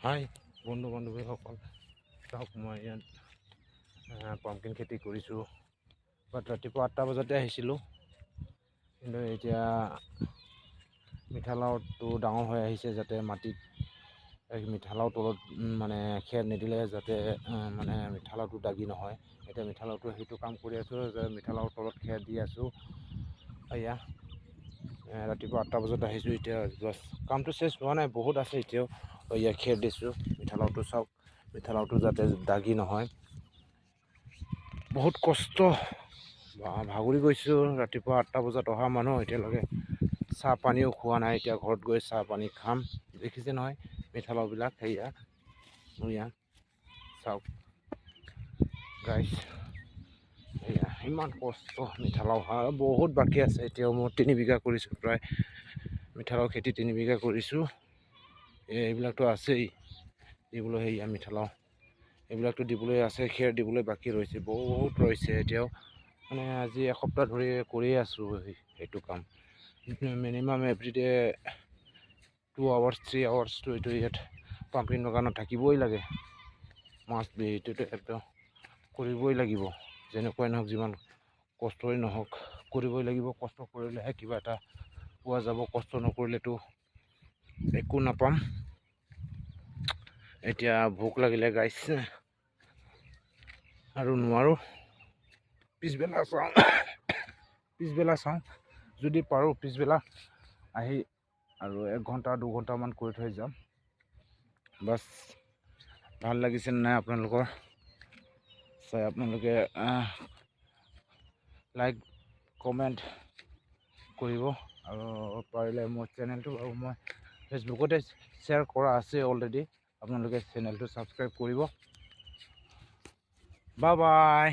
হাই বন্ধু বান্ধৱীসকল, চাওক মই ইয়াত পাম্পকিন খেতি কৰিছোঁ। বাট ৰাতিপুৱা 8টা বজাতে আহিছিলোঁ, কিন্তু এতিয়া মিঠালাওটো ডাঙৰ হৈ আহিছে, যাতে মাটিত মিঠালাও তলত মানে খেৰ নিদিলে যাতে মানে মিঠালাওটো দাগি নহয়। এতিয়া মিঠালাওটো সেইটো কাম কৰি আছোঁ যে মিঠালাওৰ তলত খেৰ দি আছোঁ। এয়া ৰাতিপুৱা 8টা বজাত আহিছোঁ, এতিয়া বাছ কামটো চেছ হোৱা নাই, বহুত আছে এতিয়াও। ইয়াত খেৰ দিছোঁ, মিঠালাওটো চাওক, মিঠালাওটো যাতে দাগি নহয়। বহুত কষ্ট, ভাগৰি গৈছোঁ। ৰাতিপুৱা 8টা বজাত অহা মানুহ, এতিয়ালৈকে চাহ পানীও খোৱা নাই। এতিয়া ঘৰত গৈ চাহ পানী খাম। দেখিছে নহয় মিঠালাওবিলাক, সেয়া চাওক গাইছ, এয়া ইমান কষ্ট। মিঠালাও বহুত বাকী আছে, এতিয়াও মই 3 বিঘা কৰিছোঁ, প্ৰায় মিঠালাও খেতি 3 বিঘা কৰিছোঁ। এইবিলাকতো আছেই দিবলৈ, সেয়া মিঠালাও এইবিলাকতো দিবলৈ আছে, খেৰ দিবলৈ বাকী ৰৈছে, বহুত ৰৈছে এতিয়াও। মানে আজি এসপ্তাহ ধৰি কৰিয়ে আছোঁ সেইটো কাম। মিনিমাম এভৰিডে 2 আৱাৰ্ছ 3 আৱাৰ্ছটো এইটো ইয়াত পাম্পকিন বাগানত থাকিবই লাগে। মাছ বি এইটোতো একদম কৰিবই লাগিব, যেনেকুৱাই নহওক, যিমান কষ্টই নহওক কৰিবই লাগিব। কষ্ট কৰিলেহে কিবা এটা পোৱা যাব, কষ্ট নকৰিলেতো একো নাপাম। এতিয়া ভোক লাগিলে গাইছ, আৰু নোৱাৰোঁ। পিছবেলা চাওঁ যদি পাৰোঁ, পিছবেলা আহি আৰু 1 ঘণ্টা 2 ঘণ্টামান কৰি থৈ যাম। বাছ ভাল লাগিছে নাই আপোনালোকৰ চাই? আপোনালোকে লাইক কমেণ্ট কৰিব, আৰু পাৰিলে মোৰ চেনেলটো, আৰু মই ফেচবুকতে শ্বেয়াৰ কৰা আছে অলৰেডি, আপোনালোকে চেনেলটো ছাবস্ক্ৰাইব কৰিব। Bye bye.